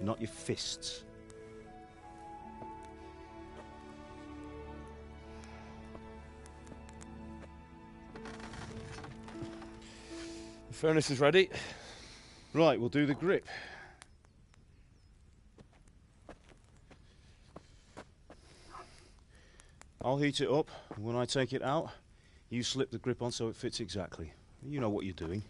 not your fists. The furnace is ready. Right, we'll do the grip. I'll heat it up, and when I take it out, you slip the grip on so it fits exactly. You know what you're doing.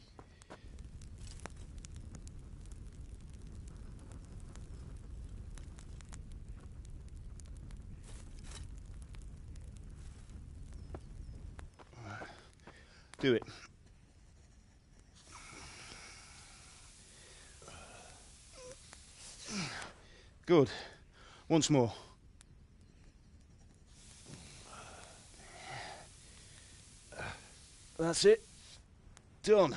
Do it. Good. Once more. That's it. Done.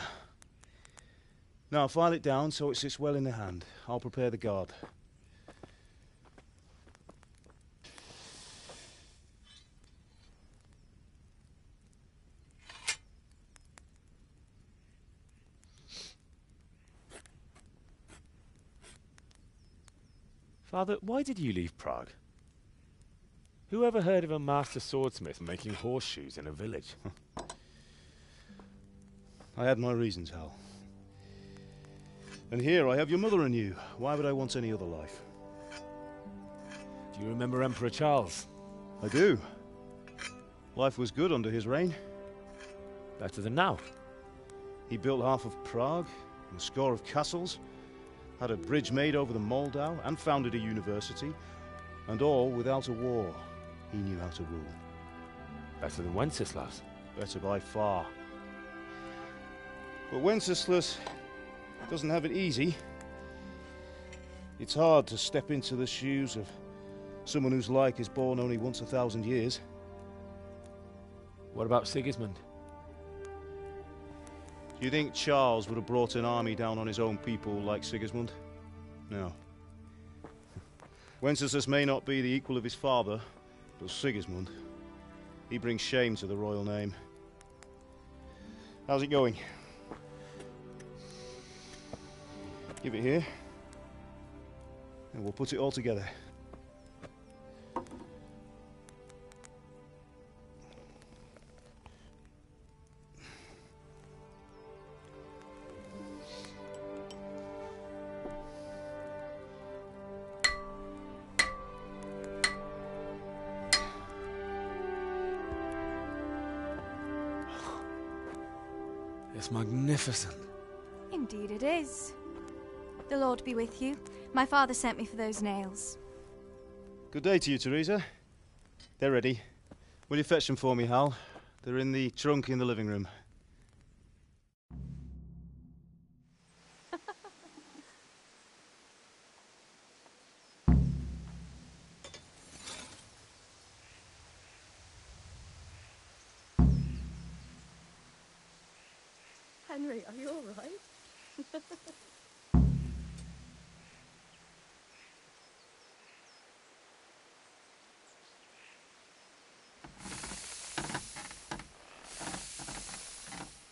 Now file it down so it sits well in the hand. I'll prepare the guard. Father, why did you leave Prague? Who ever heard of a master swordsmith making horseshoes in a village? I had my reasons, Hal. And here I have your mother and you. Why would I want any other life? Do you remember Emperor Charles? I do. Life was good under his reign. Better than now. He built half of Prague, and a score of castles, had a bridge made over the Moldau, and founded a university, and all without a war. He knew how to rule. Better than Wenceslas. Better by far. But Wenceslas doesn't have it easy. It's hard to step into the shoes of someone whose like is born only once 1,000 years. What about Sigismund? Do you think Charles would have brought an army down on his own people like Sigismund? No. Wenceslas may not be the equal of his father, but Sigismund, he brings shame to the royal name. How's it going? Give it here, and we'll put it all together. It's magnificent. Indeed it is. The Lord be with you. My father sent me for those nails. Good day to you, Teresa. They're ready. Will you fetch them for me, Hal? They're in the trunk in the living room. Henry, are you all right?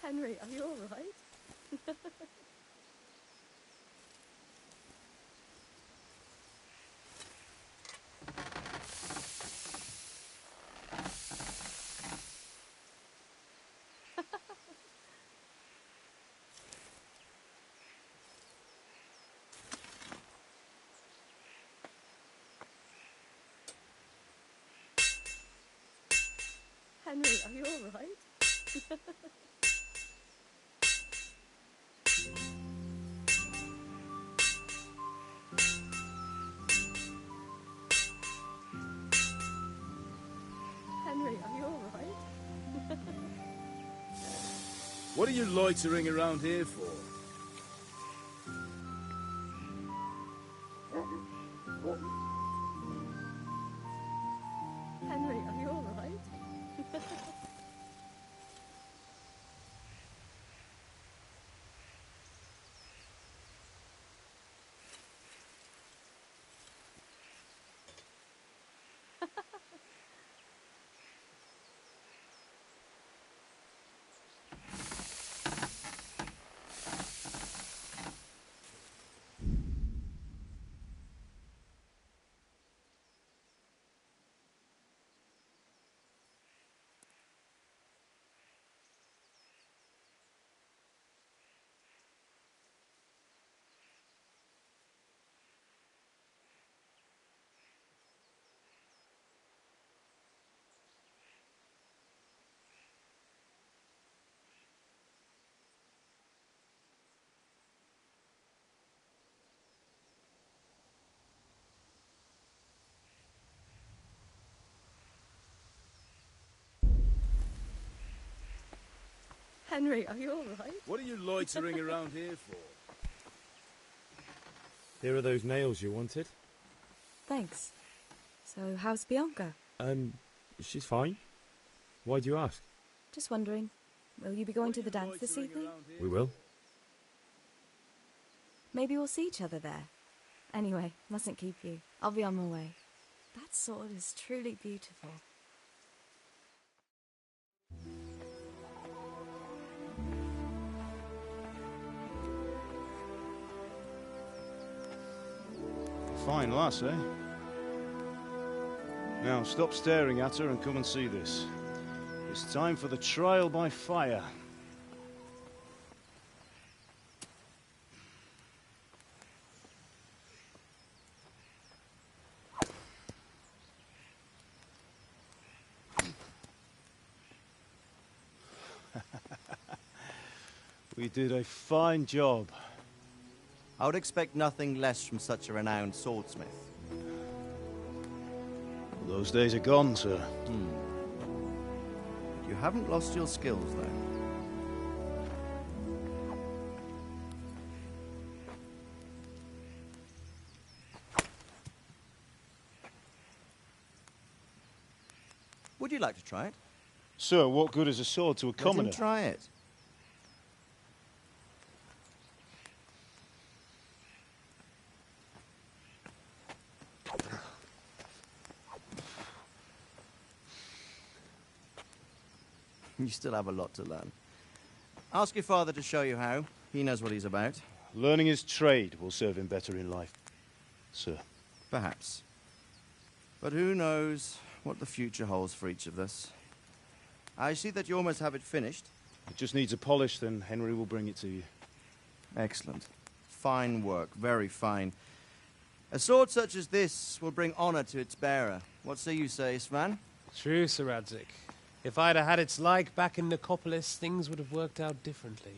Henry, are you all right? Henry, are you all right? Henry, are you all right? What are you loitering around here for? Henry, are you all right? Henry, are you all right? What are you loitering around here for? Here are those nails you wanted. Thanks. So, how's Bianca? She's fine. Why do you ask? Just wondering, will you be going to the dance this evening? We will. Maybe we'll see each other there. Anyway, mustn't keep you. I'll be on my way. That sword is truly beautiful. Fine lass, eh? Now, stop staring at her and come and see this. It's time for the trial by fire. We did a fine job. I would expect nothing less from such a renowned swordsmith. Those days are gone, sir. You haven't lost your skills, though. Would you like to try it? Sir, what good is a sword to a commoner? Let him try it. You still have a lot to learn. Ask your father to show you how. He knows what he's about. Learning his trade will serve him better in life, sir. Perhaps. But who knows what the future holds for each of us. I see that you almost have it finished. It just needs a polish, then Henry will bring it to you. Excellent. Fine work. Very fine. A sword such as this will bring honor to its bearer. What say you, Svan? True, Sir Radzik. If I'd have had its like back in Nicopolis, things would have worked out differently.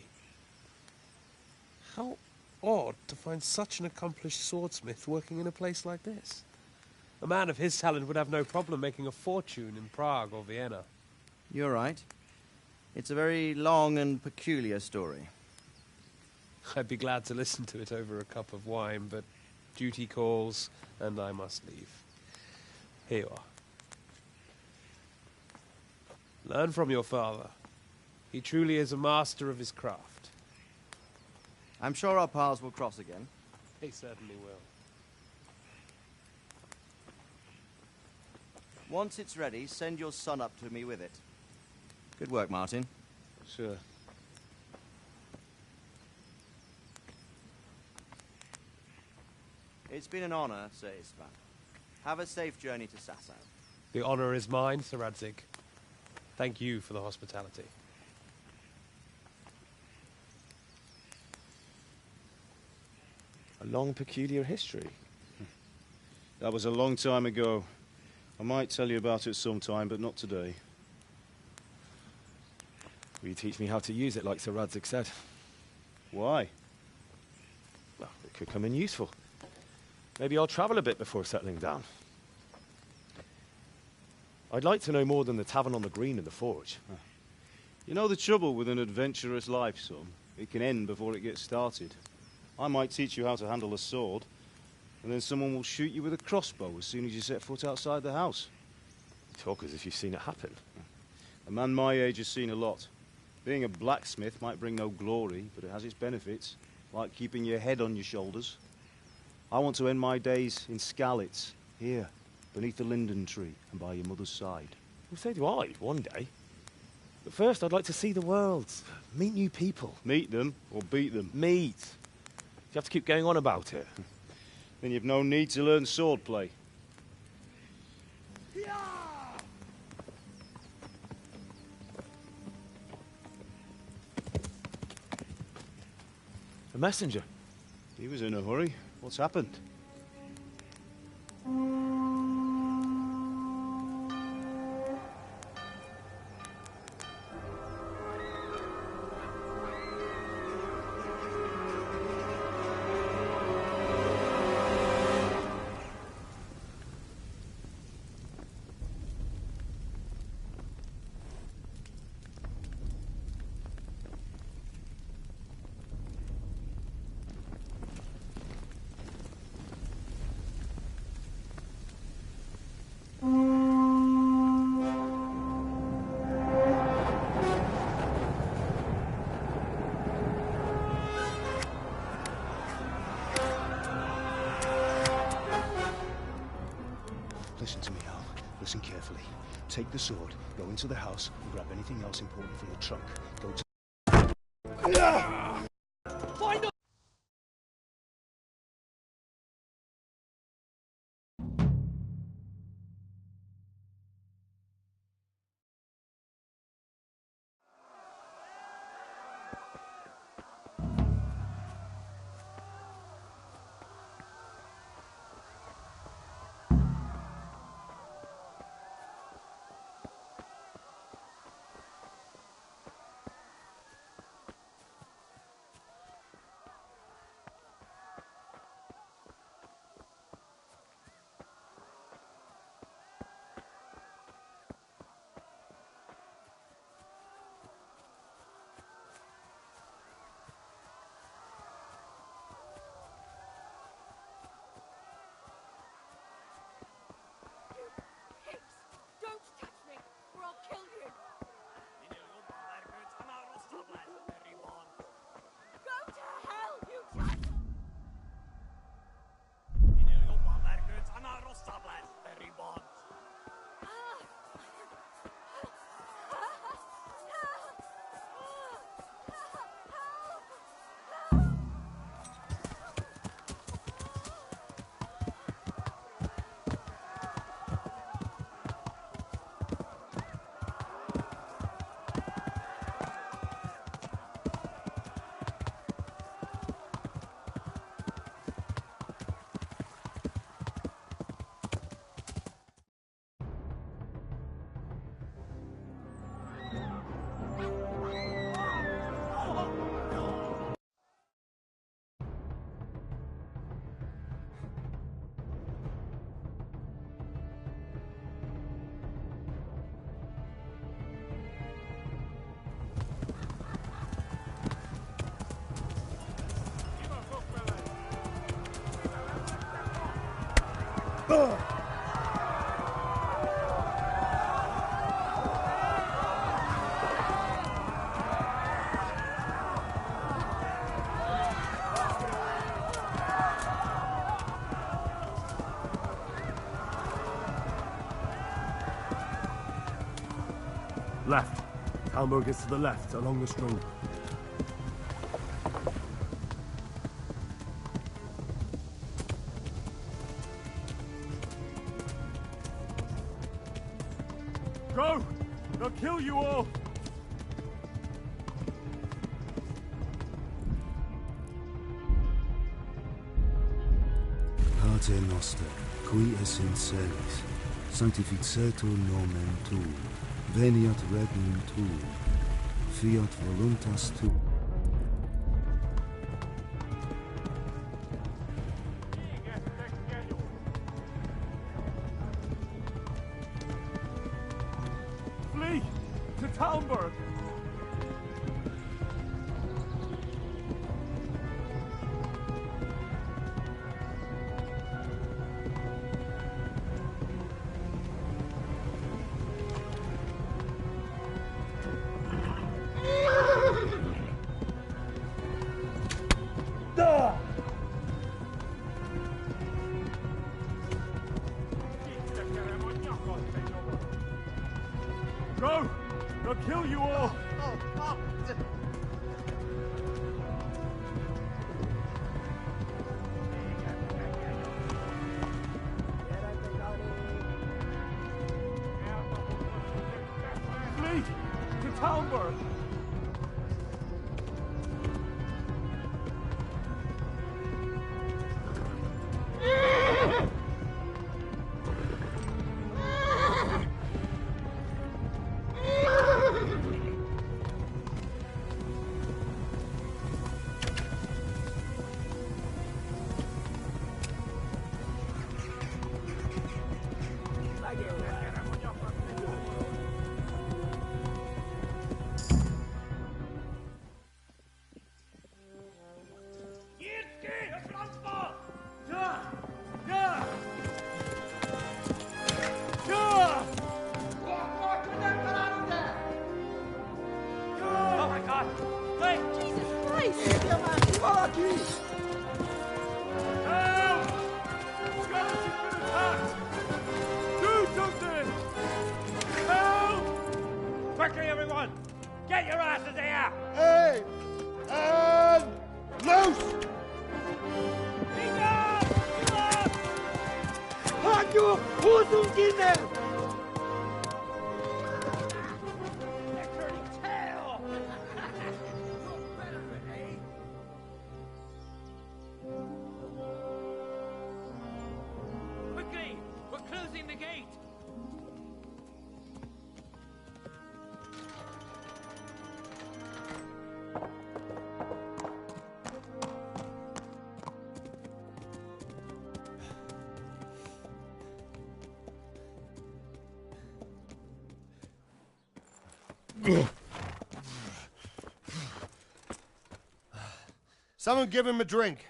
How odd to find such an accomplished swordsmith working in a place like this. A man of his talent would have no problem making a fortune in Prague or Vienna. You're right. It's a very long and peculiar story. I'd be glad to listen to it over a cup of wine, but duty calls, and I must leave. Here you are. Learn from your father. He truly is a master of his craft. I'm sure our paths will cross again. He certainly will. Once it's ready, send your son up to me with it. Good work, Martin. Sir. It's been an honor, Sir Istvan. Have a safe journey to Sasau. The honor is mine, Sir Radzik. Thank you for the hospitality. A long, peculiar history. That was a long time ago. I might tell you about it sometime, but not today. Will you teach me how to use it, like Sir Radzik said? Why? Well, it could come in useful. Maybe I'll travel a bit before settling down. I'd like to know more than the tavern on the green and the forge. You know the trouble with an adventurous life, son? It can end before it gets started. I might teach you how to handle a sword, and then someone will shoot you with a crossbow as soon as you set foot outside the house. You talk as if you've seen it happen. A man my age has seen a lot. Being a blacksmith might bring no glory, but it has its benefits, like keeping your head on your shoulders. I want to end my days in Skalitz, here, beneath the linden tree and by your mother's side. Well, so do I, one day. But first, I'd like to see the world, meet new people. Meet them or beat them. Meet. You have to keep going on about it. Then you've no need to learn swordplay. A messenger. He was in a hurry. What's happened? Listen to me, Al. Listen carefully. Take the sword, go into the house, and grab anything else important from the trunk. Go to... Find us! Don't touch me, or I'll kill you! Go to hell, you twat! Left. Talmberg is to the left, along the stream. Go! They'll kill you all! Pater noster, qui es in celis, sanctificetur nomen tuum, veniat regnum tuum, fiat voluntas tuum. Flee! To Talmberg! Go! They'll kill you all! Flee! To Talmberg! Quickly! We're closing the gate! Someone give him a drink.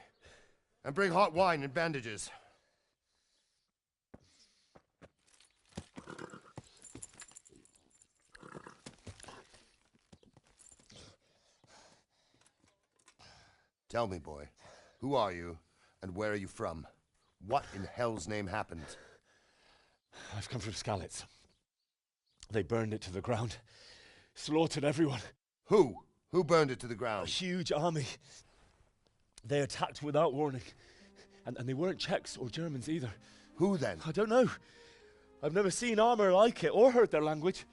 And bring hot wine and bandages. Tell me, boy, who are you and where are you from? What in hell's name happened? I've come from Skalitz. They burned it to the ground. Slaughtered everyone. Who? Who burned it to the ground? A huge army. They attacked without warning. And they weren't Czechs or Germans either. Who then? I don't know. I've never seen armor like it or heard their language.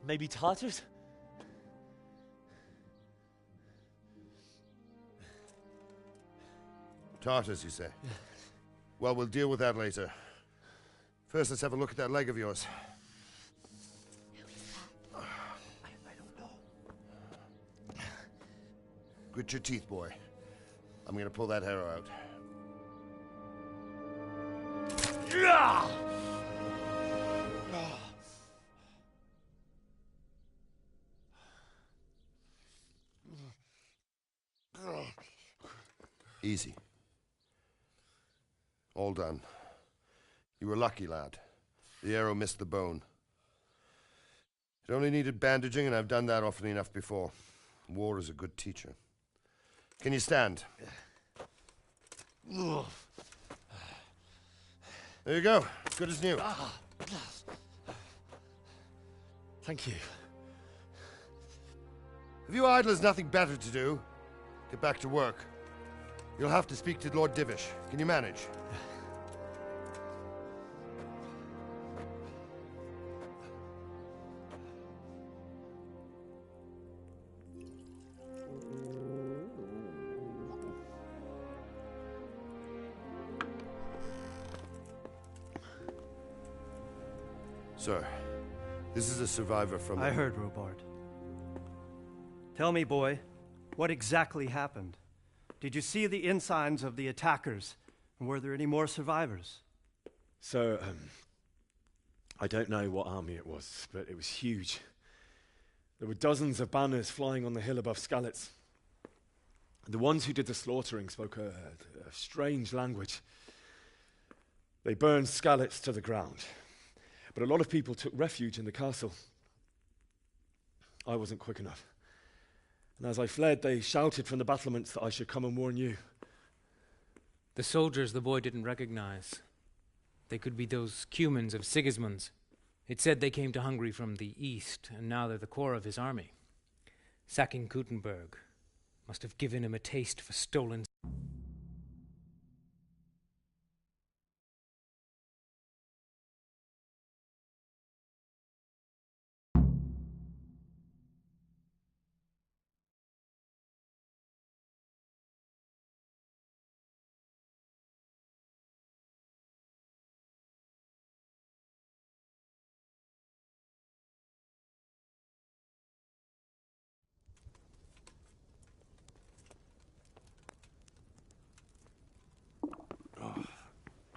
Maybe Tatars? Tartars, you say? Yeah. Well, we'll deal with that later. First, let's have a look at that leg of yours. I don't know. Grit your teeth, boy. I'm gonna pull that arrow out. Easy. All done. You were lucky, lad. The arrow missed the bone. It only needed bandaging, and I've done that often enough before. War is a good teacher. Can you stand? There you go. Good as new. Thank you. If you idlers nothing better to do, get back to work. You'll have to speak to Lord Divish. Can you manage? Sir, this is a survivor from... I heard, Robart. Tell me, boy, what exactly happened? Did you see the ensigns of the attackers? And were there any more survivors? So, I don't know what army it was, but it was huge. There were dozens of banners flying on the hill above Skalitz. The ones who did the slaughtering spoke a strange language. They burned Skalitz to the ground. But a lot of people took refuge in the castle. I wasn't quick enough. And as I fled, they shouted from the battlements that I should come and warn you. The soldiers the boy didn't recognize. They could be those Cumans of Sigismund's. It said they came to Hungary from the east, and now they're the core of his army. Sacking Gutenberg must have given him a taste for stolen...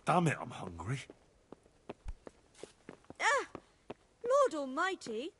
Damn it, I'm hungry. Ah! Lord Almighty!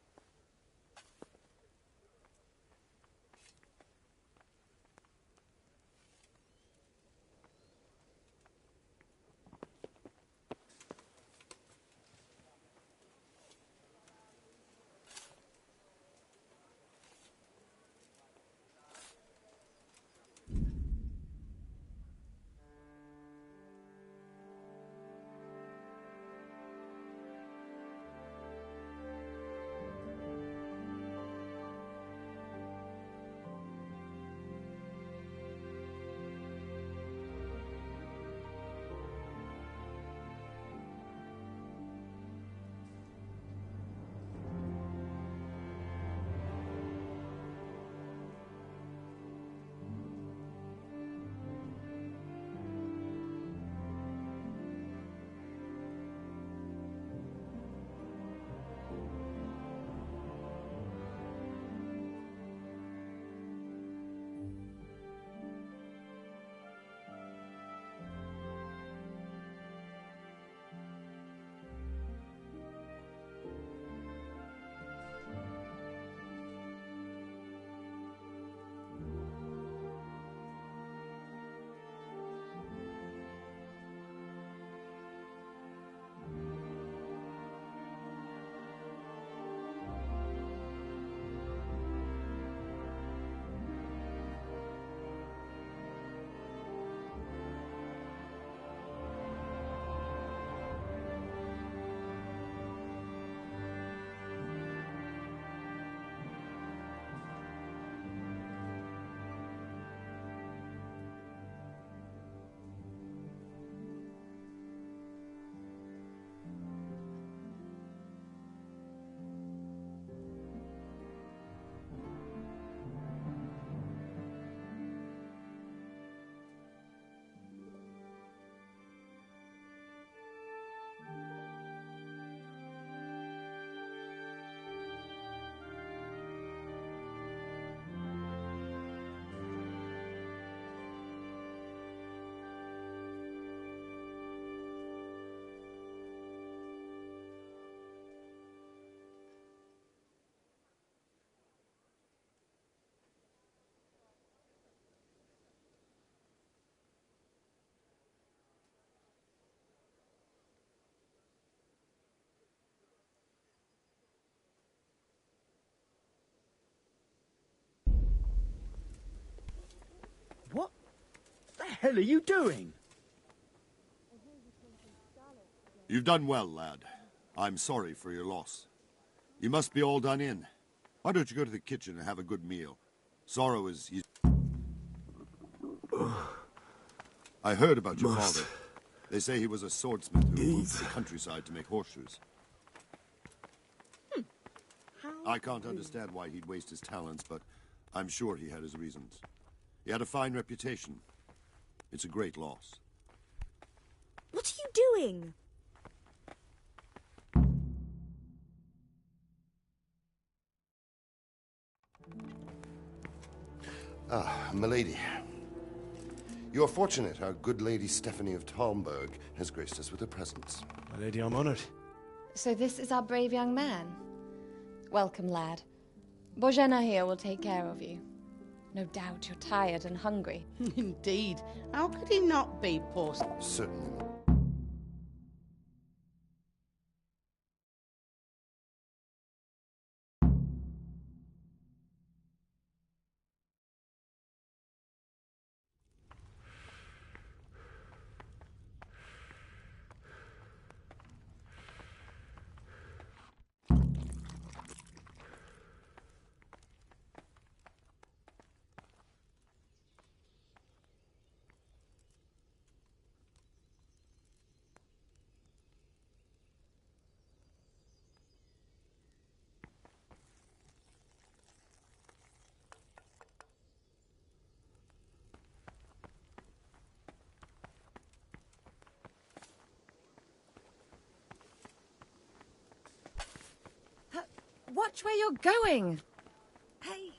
hell are you doing? You've done well, lad. I'm sorry for your loss. You must be all done in. Why don't you go to the kitchen and have a good meal? Sorrow is... I heard about your father. They say he was a swordsmith who moved to the countryside to make horseshoes. I can't understand why he'd waste his talents, but I'm sure he had his reasons. He had a fine reputation. It's a great loss. What are you doing? Ah, milady. You're fortunate our good lady Stephanie of Talmberg has graced us with her presence. My lady, I'm honored. So this is our brave young man. Welcome, lad. Bojena here will take care of you. No doubt you're tired and hungry. Indeed. How could he not be, poor... Certainly not. Watch where you're going. Hey.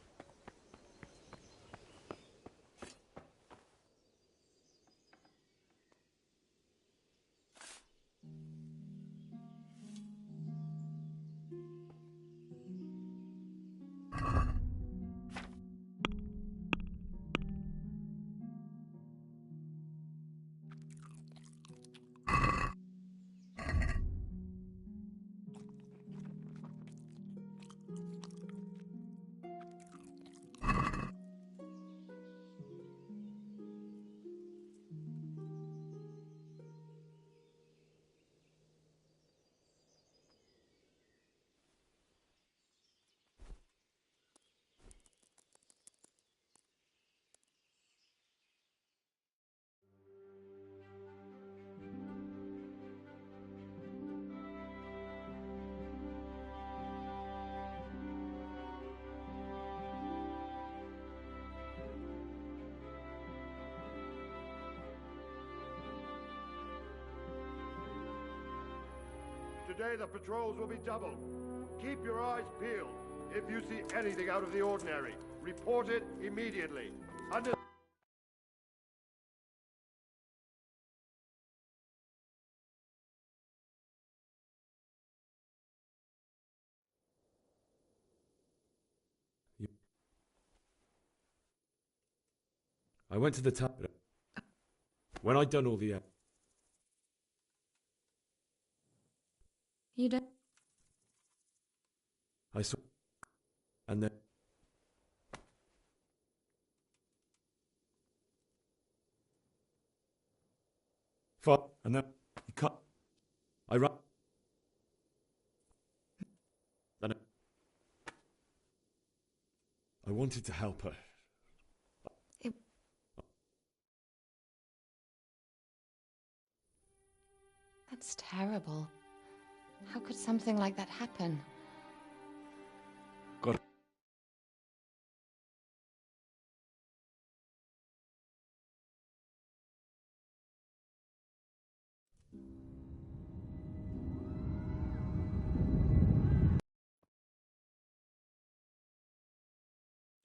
Today the patrols will be doubled. Keep your eyes peeled. If you see anything out of the ordinary, report it immediately. Under... I went to the tap. When I'd done all the... You don't... I saw... And then... And then he cut... I ran... Then I wanted to help her. That's terrible. How could something like that happen? God.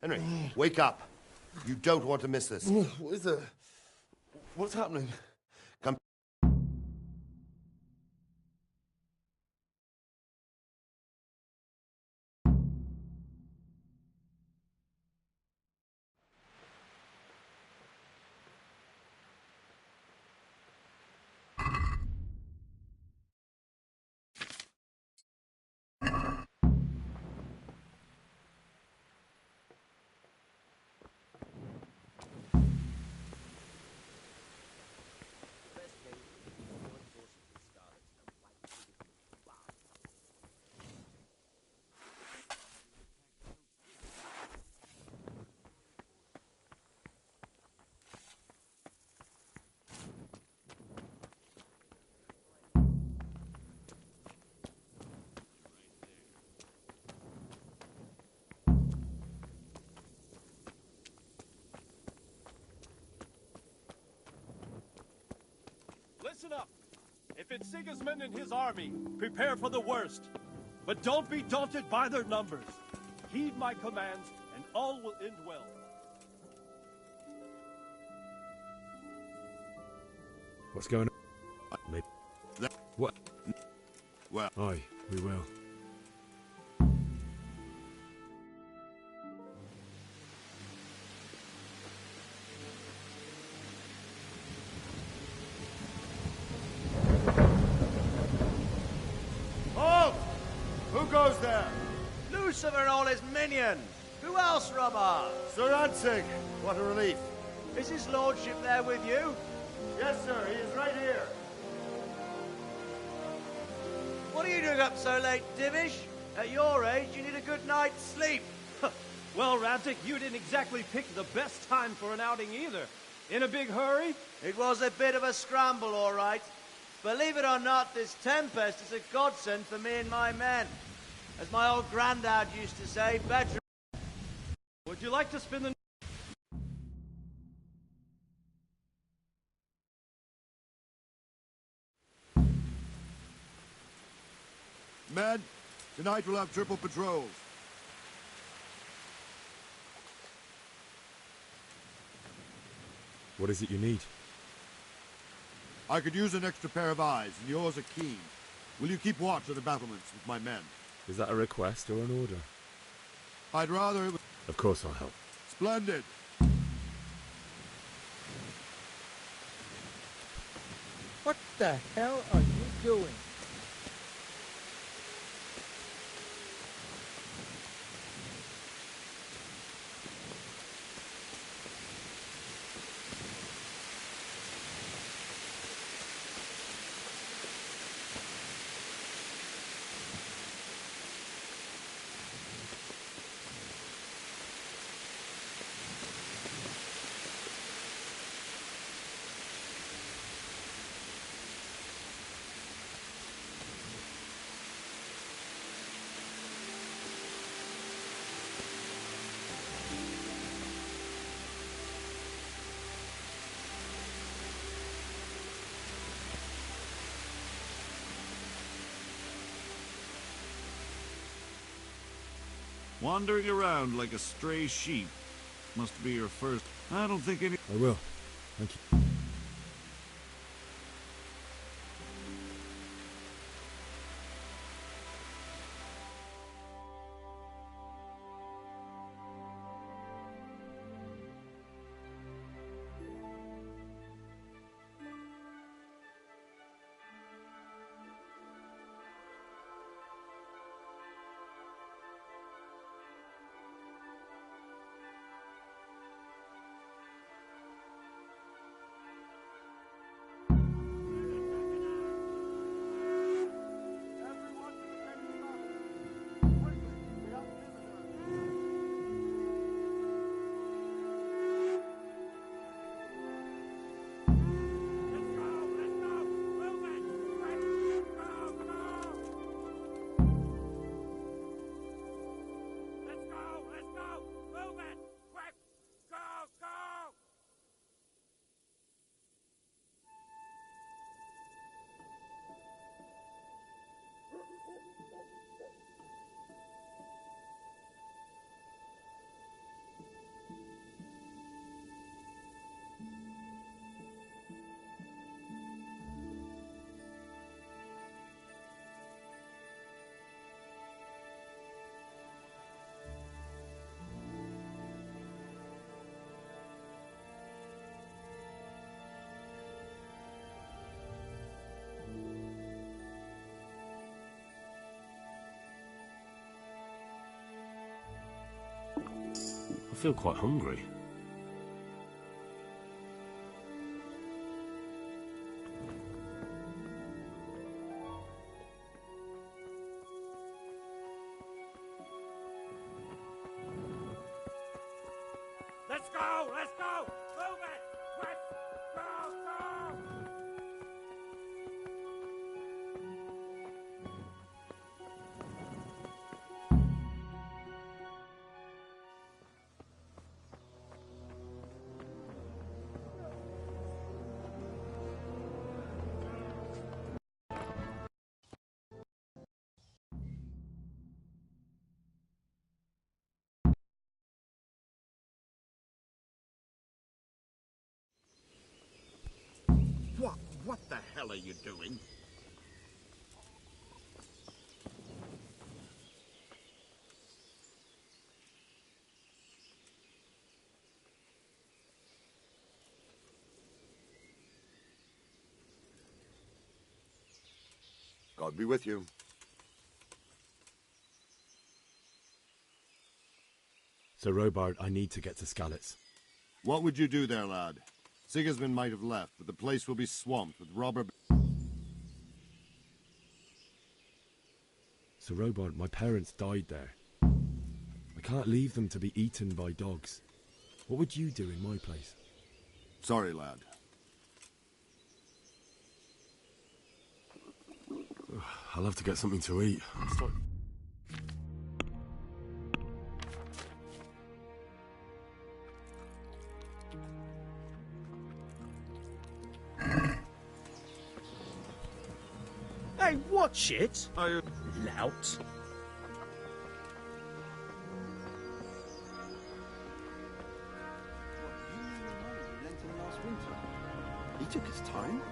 Henry, wake up. You don't want to miss this. What is it? What's happening? Come. Listen up. If it's Sigismund and his army, prepare for the worst. But don't be daunted by their numbers. Heed my commands, and all will end well. What's going on? What? Well. Aye, we will. Halt! Who goes there? Lucifer and all his minions. Who else, Robber? Sir Ansig, what a relief. Is his lordship there with you? Yes, sir, he is right here. What are you doing up so late, Divish? At your age, you need a good night's sleep. Well, Radzik, you didn't exactly pick the best time for an outing either. In a big hurry? It was a bit of a scramble, all right. Believe it or not, this tempest is a godsend for me and my men. As my old granddad used to say, better... Would you like to spend the... Men, tonight we'll have triple patrols. What is it you need? I could use an extra pair of eyes, and yours are keen. Will you keep watch at the battlements with my men? Is that a request or an order? I'd rather it was... Of course I'll help. Splendid. What the hell are you doing? Wandering around like a stray sheep must be your first... I don't think any... I will. Thank you. I feel quite hungry. Let's go! Let's go! Move it! Quick! Go! Go! What the hell are you doing? God be with you. Sir Robard, I need to get to Skalitz. What would you do there, lad? Sigismund might have left, but the place will be swamped with robber... Sir Robard, my parents died there. I can't leave them to be eaten by dogs. What would you do in my place? Sorry, lad. I'll have to get something to eat. Hey, watch it! Lout. He took his time.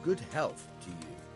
Good health to you.